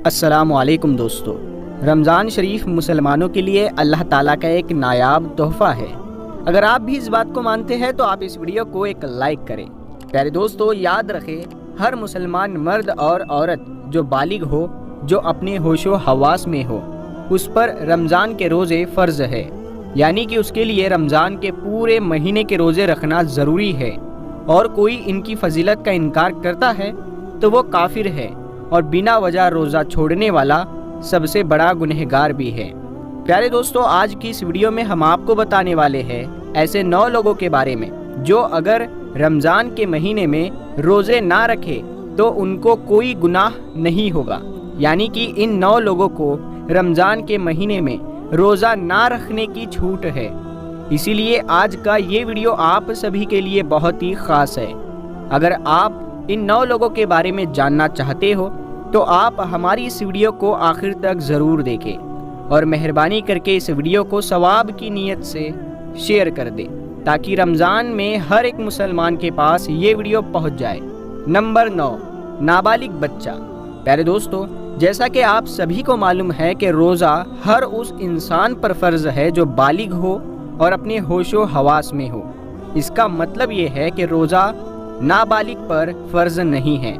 السلام علیکم دوستو، رمضان شریف مسلمانوں کے لیے اللہ تعالیٰ کا ایک نایاب تحفہ ہے۔ اگر آپ بھی اس بات کو مانتے ہیں تو آپ اس ویڈیو کو ایک لائک کریں۔ پیارے دوستو، یاد رکھیں ہر مسلمان مرد اور عورت جو بالغ ہو، جو اپنے ہوش و حواس میں ہو، اس پر رمضان کے روزے فرض ہے، یعنی کہ اس کے لیے رمضان کے پورے مہینے کے روزے رکھنا ضروری ہے، اور کوئی ان کی فضیلت کا انکار کرتا ہے تو وہ کافر ہے اور بنا وجہ روزہ چھوڑنے والا سب سے بڑا گنہگار بھی ہے۔ پیارے دوستو، آج کی اس ویڈیو میں ہم آپ کو بتانے والے ہیں ایسے 9 لوگوں کے بارے میں جو اگر رمضان کے مہینے میں روزے نہ رکھے تو ان کو کوئی گناہ نہیں ہوگا، یعنی کہ ان 9 لوگوں کو رمضان کے مہینے میں روزہ نہ رکھنے کی چھوٹ ہے۔ اسی لیے آج کا یہ ویڈیو آپ سبھی کے لیے بہت ہی خاص ہے۔ اگر آپ ان 9 لوگوں کے بارے میں جاننا چاہتے ہو تو آپ ہماری اس ویڈیو کو آخر تک ضرور دیکھیں، اور مہربانی کر کے اس ویڈیو کو ثواب کی نیت سے شیئر کر دیں تاکہ رمضان میں ہر ایک مسلمان کے پاس یہ ویڈیو پہنچ جائے۔ نمبر 9، نابالغ بچہ۔ پیارے دوستو، جیسا کہ آپ سبھی کو معلوم ہے کہ روزہ ہر اس انسان پر فرض ہے جو بالغ ہو اور اپنے ہوش و حواس میں ہو۔ اس کا مطلب یہ ہے کہ روزہ نابالغ پر فرض نہیں ہے۔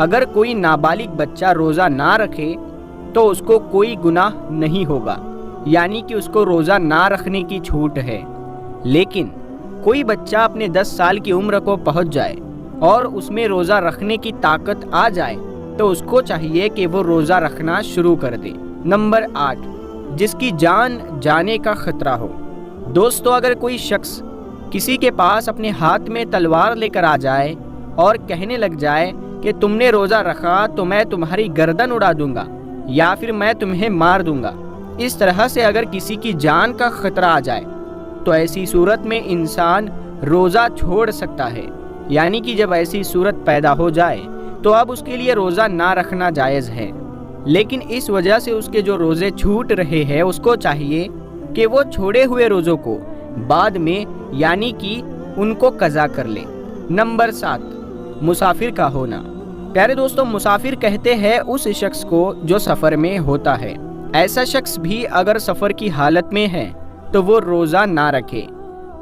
اگر کوئی نابالغ بچہ روزہ نہ رکھے تو اس کو کوئی گناہ نہیں ہوگا، یعنی کہ اس کو روزہ نہ رکھنے کی چھوٹ ہے۔ لیکن کوئی بچہ اپنے 10 سال کی عمر کو پہنچ جائے اور اس میں روزہ رکھنے کی طاقت آ جائے تو اس کو چاہیے کہ وہ روزہ رکھنا شروع کر دے۔ نمبر 8، جس کی جان جانے کا خطرہ ہو۔ دوستو، اگر کوئی شخص کسی کے پاس اپنے ہاتھ میں تلوار لے کر آ جائے اور کہنے لگ جائے کہ تم نے روزہ رکھا تو میں تمہاری گردن اڑا دوں گا یا پھر میں تمہیں مار دوں گا، اس طرح سے اگر کسی کی جان کا خطرہ آ جائے تو ایسی صورت میں انسان روزہ چھوڑ سکتا ہے، یعنی کہ جب ایسی صورت پیدا ہو جائے تو اب اس کے لیے روزہ نہ رکھنا جائز ہے۔ لیکن اس وجہ سے اس کے جو روزے چھوٹ رہے ہیں اس کو چاہیے کہ وہ چھوڑے ہوئے روزوں کو بعد میں یعنی کہ ان کو قضا کر لے۔ نمبر 7، مسافر کا ہونا۔ پیارے دوستو، مسافر کہتے ہیں اس شخص کو جو سفر میں ہوتا ہے۔ ایسا شخص بھی اگر سفر کی حالت میں ہے تو وہ روزہ نہ رکھے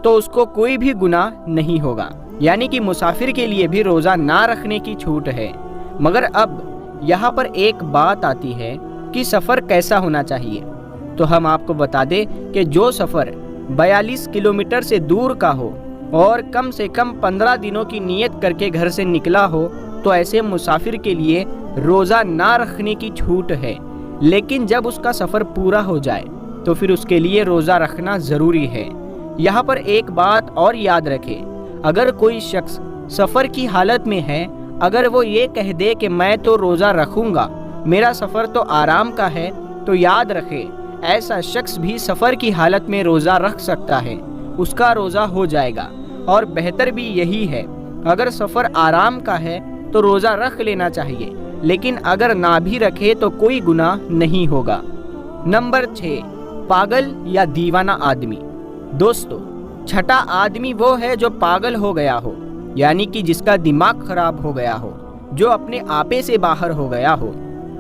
تو اس کو کوئی بھی گناہ نہیں ہوگا، یعنی کہ مسافر کے لیے بھی روزہ نہ رکھنے کی چھوٹ ہے۔ مگر اب یہاں پر ایک بات آتی ہے کہ سفر کیسا ہونا چاہیے، تو ہم آپ کو بتا دیں کہ جو سفر 42 کلومیٹر سے دور کا ہو اور کم سے کم 15 دنوں کی نیت کر کے گھر سے نکلا ہو تو ایسے مسافر کے لیے روزہ نہ رکھنے کی چھوٹ ہے۔ لیکن جب اس کا سفر پورا ہو جائے تو پھر اس کے لیے روزہ رکھنا ضروری ہے۔ یہاں پر ایک بات اور یاد رکھیں، اگر کوئی شخص سفر کی حالت میں ہے، اگر وہ یہ کہہ دے کہ میں تو روزہ رکھوں گا، میرا سفر تو آرام کا ہے، تو یاد رکھیں ایسا شخص بھی سفر کی حالت میں روزہ رکھ سکتا ہے، اس کا روزہ ہو جائے گا۔ اور بہتر بھی یہی ہے، اگر سفر آرام کا ہے تو روزہ رکھ لینا چاہیے، لیکن اگر نہ بھی رکھے تو کوئی گناہ نہیں ہوگا۔ نمبر 6، پاگل یا دیوانہ آدمی۔ دوستو، چھٹا آدمی وہ ہے جو پاگل ہو گیا ہو، یعنی کہ جس کا دماغ خراب ہو گیا ہو، جو اپنے آپے سے باہر ہو گیا ہو،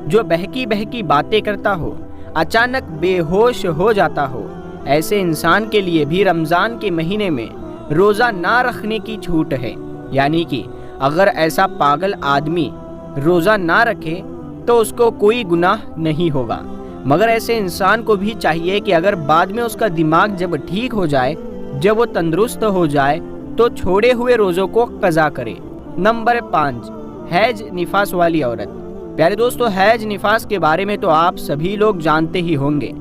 جو بہکی بہکی باتیں کرتا ہو، اچانک بے ہوش ہو جاتا ہو۔ ایسے انسان کے لیے بھی رمضان کے مہینے میں روزہ نہ رکھنے کی چھوٹ ہے، یعنی کہ اگر ایسا پاگل آدمی روزہ نہ رکھے تو اس کو کوئی گناہ نہیں ہوگا۔ مگر ایسے انسان کو بھی چاہیے کہ اگر بعد میں اس کا دماغ جب ٹھیک ہو جائے، جب وہ تندرست ہو جائے تو چھوڑے ہوئے روزوں کو قضا کرے۔ نمبر 5، حیض نفاس والی عورت۔ پیارے دوستو، حیض نفاس کے بارے میں تو آپ سبھی لوگ جانتے ہی ہوں گے۔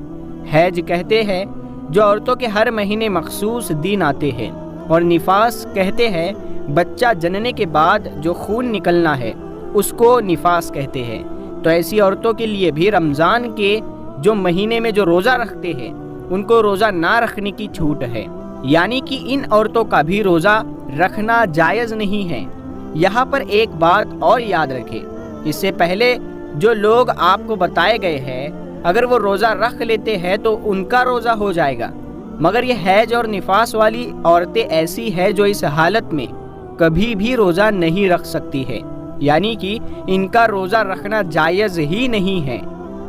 حیض کہتے ہیں جو عورتوں کے ہر مہینے مخصوص دن آتے ہیں، اور نفاس کہتے ہیں بچہ جننے کے بعد جو خون نکلنا ہے اس کو نفاس کہتے ہیں۔ تو ایسی عورتوں کے لیے بھی رمضان کے جو مہینے میں جو روزہ رکھتے ہیں ان کو روزہ نہ رکھنے کی چھوٹ ہے، یعنی کہ ان عورتوں کا بھی روزہ رکھنا جائز نہیں ہے۔ یہاں پر ایک بات اور یاد رکھیں، اس سے پہلے جو لوگ آپ کو بتائے گئے ہیں اگر وہ روزہ رکھ لیتے ہیں تو ان کا روزہ ہو جائے گا، مگر یہ حیض اور نفاس والی عورتیں ایسی ہے جو اس حالت میں کبھی بھی روزہ نہیں رکھ سکتی ہے، یعنی کہ ان کا روزہ رکھنا جائز ہی نہیں ہے۔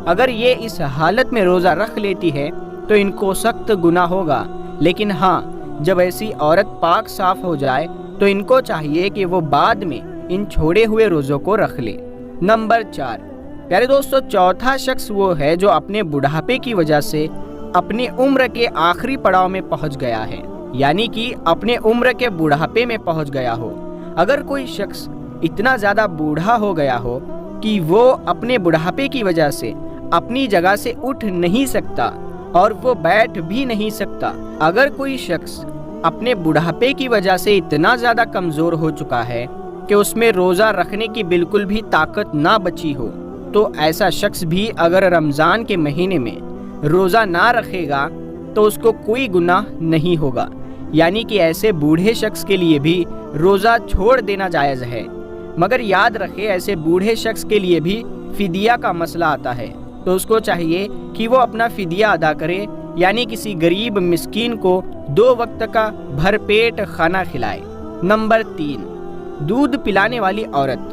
اگر یہ اس حالت میں روزہ رکھ لیتی ہے تو ان کو سخت گناہ ہوگا، لیکن ہاں جب ایسی عورت پاک صاف ہو جائے تو ان کو چاہیے کہ وہ بعد میں ان چھوڑے ہوئے روزوں کو رکھ لے۔ نمبر 4، پیارے دوستو، چوتھا شخص وہ ہے جو اپنے بڑھاپے کی وجہ سے اپنی عمر کے آخری پڑاؤ میں پہنچ گیا ہے، یعنی کہ اپنے عمر کے بڑھاپے میں پہنچ گیا ہو۔ اگر کوئی شخص اتنا زیادہ بوڑھا ہو گیا ہو کہ وہ اپنے بڑھاپے کی وجہ سے اپنی جگہ سے اٹھ نہیں سکتا اور وہ بیٹھ بھی نہیں سکتا، اگر کوئی شخص اپنے بڑھاپے کی وجہ سے اتنا زیادہ کمزور ہو چکا ہے کہ اس میں روزہ رکھنے کی بالکل بھی طاقت نہ بچی ہو، تو ایسا شخص بھی اگر رمضان کے مہینے میں روزہ نہ رکھے گا تو اس کو کوئی گناہ نہیں ہوگا، یعنی کہ ایسے بوڑھے شخص کے لیے بھی روزہ چھوڑ دینا جائز ہے۔ مگر یاد رکھے ایسے بوڑھے شخص کے لیے بھی فدیہ کا مسئلہ آتا ہے، تو اس کو چاہیے کہ وہ اپنا فدیہ ادا کرے، یعنی کسی غریب مسکین کو 2 وقت کا بھر پیٹ کھانا کھلائے۔ نمبر 3، دودھ پلانے والی عورت۔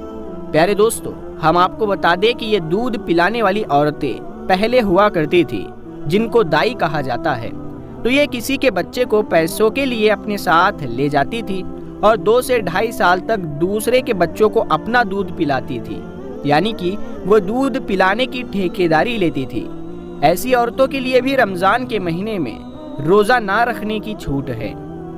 پیارے دوستو، ہم آپ کو بتا دیں کہ یہ دودھ پلانے والی عورتیں پہلے ہوا کرتی تھی، جن کو دائی کہا جاتا ہے۔ تو یہ کسی کے بچے کو پیسوں کے لیے اپنے ساتھ لے جاتی تھی اور 2 سے 2.5 سال تک دوسرے کے بچوں کو اپنا دودھ پلاتی تھی، یعنی کہ وہ دودھ پلانے کی ٹھیکیداری لیتی تھی۔ ایسی عورتوں کے لیے بھی رمضان کے مہینے میں روزہ نہ رکھنے کی چھوٹ ہے،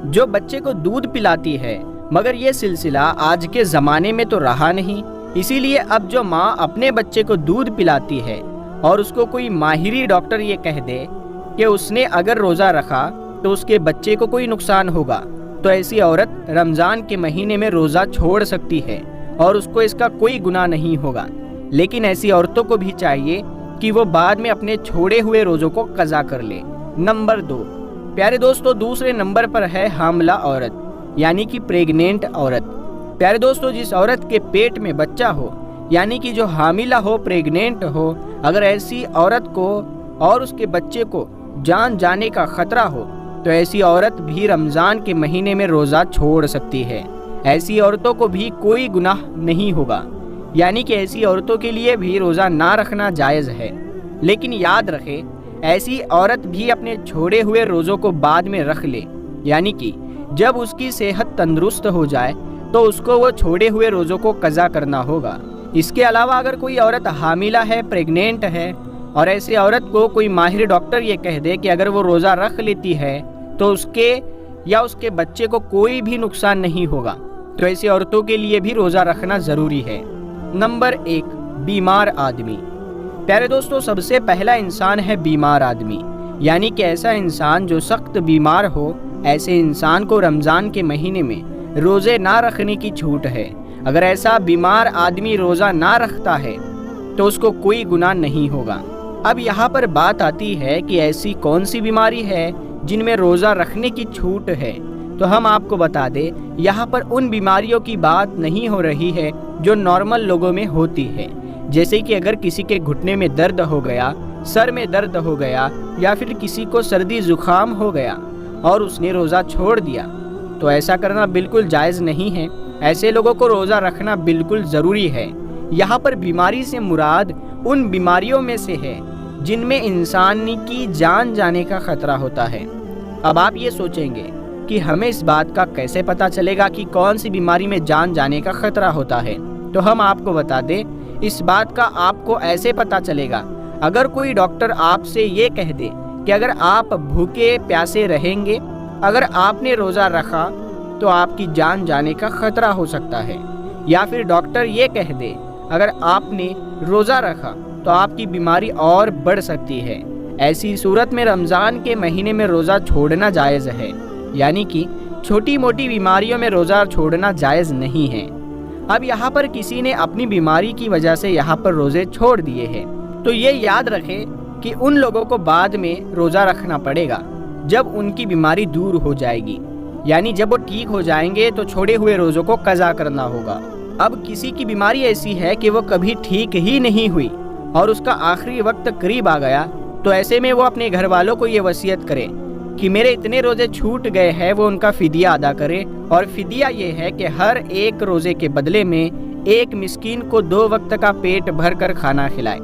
جو بچے کو دودھ پلاتی ہے۔ مگر یہ سلسلہ آج کے زمانے میں تو رہا نہیں، اسی لیے اب جو ماں اپنے بچے کو دودھ پلاتی ہے اور اس کو کوئی ماہری ڈاکٹر یہ کہہ دے کہ اس نے اگر روزہ رکھا تو اس کے بچے کو کوئی نقصان ہوگا، تو ایسی عورت رمضان کے مہینے میں روزہ چھوڑ سکتی ہے اور اس کو اس کا کوئی گناہ نہیں ہوگا۔ لیکن ایسی عورتوں کو بھی چاہیے کہ وہ بعد میں اپنے چھوڑے ہوئے روزوں کو قضا کر لے۔ نمبر 2، پیارے دوستو، دوسرے نمبر پر ہے حاملہ عورت، یعنی کہ پریگنینٹ عورت۔ پیارے دوستو، جس عورت کے پیٹ میں بچہ ہو، یعنی کہ جو حاملہ ہو، پریگنینٹ ہو، اگر ایسی عورت کو اور اس کے بچے کو جان جانے کا خطرہ ہو تو ایسی عورت بھی رمضان کے مہینے میں روزہ چھوڑ سکتی ہے۔ ایسی عورتوں کو بھی کوئی گناہ نہیں ہوگا، یعنی کہ ایسی عورتوں کے لیے بھی روزہ نہ رکھنا جائز ہے۔ لیکن یاد رکھے ایسی عورت بھی اپنے چھوڑے ہوئے روزوں کو بعد میں رکھ لے، یعنی کہ جب اس کی صحت تندرست ہو جائے تو اس کو وہ چھوڑے ہوئے روزوں کو قضا کرنا ہوگا۔ اس کے علاوہ اگر کوئی عورت حاملہ ہے، پریگنینٹ ہے، اور ایسی عورت کو کوئی ماہر ڈاکٹر یہ کہہ دے کہ اگر وہ روزہ رکھ لیتی ہے تو اس کے یا اس کے بچے کو کوئی بھی نقصان نہیں ہوگا، تو ایسی عورتوں کے لیے بھی روزہ رکھنا ضروری ہے۔ نمبر 1، بیمار آدمی۔ پیارے دوستو، سب سے پہلا انسان ہے بیمار آدمی، یعنی کہ ایسا انسان جو سخت بیمار ہو۔ ایسے انسان کو رمضان کے مہینے میں روزے نہ رکھنے کی چھوٹ ہے۔ اگر ایسا بیمار آدمی روزہ نہ رکھتا ہے تو اس کو کوئی گناہ نہیں ہوگا۔ اب یہاں پر بات آتی ہے کہ ایسی کون سی بیماری ہے جن میں روزہ رکھنے کی چھوٹ ہے، تو ہم آپ کو بتا دیں یہاں پر ان بیماریوں کی بات نہیں ہو رہی ہے جو نارمل لوگوں میں ہوتی ہے، جیسے کہ اگر کسی کے گھٹنے میں درد ہو گیا، سر میں درد ہو گیا، یا پھر کسی کو سردی زکام ہو گیا اور اس نے روزہ چھوڑ دیا، تو ایسا کرنا بالکل جائز نہیں ہے۔ ایسے لوگوں کو روزہ رکھنا بالکل ضروری ہے۔ یہاں پر بیماری سے مراد ان بیماریوں میں سے ہے جن میں انسان کی جان جانے کا خطرہ ہوتا ہے۔ اب آپ یہ سوچیں گے کہ ہمیں اس بات کا کیسے پتہ چلے گا کہ کون سی بیماری میں جان جانے کا خطرہ ہوتا ہے؟ تو ہم آپ کو بتا دیں، اس بات کا آپ کو ایسے پتہ چلے گا اگر کوئی ڈاکٹر آپ سے یہ کہہ دے کہ اگر آپ بھوکے پیاسے رہیں گے، اگر آپ نے روزہ رکھا تو آپ کی جان جانے کا خطرہ ہو سکتا ہے، یا پھر ڈاکٹر یہ کہہ دے اگر آپ نے روزہ رکھا تو آپ کی بیماری اور بڑھ سکتی ہے۔ ایسی صورت میں رمضان کے مہینے میں روزہ چھوڑنا جائز ہے، یعنی کہ چھوٹی موٹی بیماریوں میں روزہ چھوڑنا جائز نہیں ہے۔ اب یہاں پر کسی نے اپنی بیماری کی وجہ سے یہاں پر روزے چھوڑ دیے ہیں، تو یہ یاد رکھے کہ ان لوگوں کو بعد میں روزہ رکھنا پڑے گا جب ان کی بیماری دور ہو جائے گی، یعنی جب وہ ٹھیک ہو جائیں گے تو چھوڑے ہوئے روزوں کو قضا کرنا ہوگا۔ اب کسی کی بیماری ایسی ہے کہ وہ کبھی ٹھیک ہی نہیں ہوئی اور اس کا آخری وقت قریب آ گیا، تو ایسے میں وہ اپنے گھر والوں کو یہ وصیت کرے کہ میرے اتنے روزے چھوٹ گئے ہیں، وہ ان کا فدیہ ادا کرے، اور فدیہ یہ ہے کہ ہر ایک روزے کے بدلے میں ایک مسکین کو 2 وقت کا پیٹ بھر کر کھانا کھلائے۔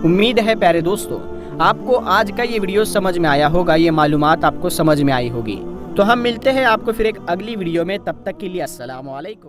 امید ہے پیارے دوستو آپ کو آج کا یہ ویڈیو سمجھ میں آیا ہوگا، یہ معلومات آپ کو سمجھ میں آئی ہوگی۔ تو ہم ملتے ہیں آپ کو پھر ایک اگلی ویڈیو میں، تب تک کے لیے السلام علیکم۔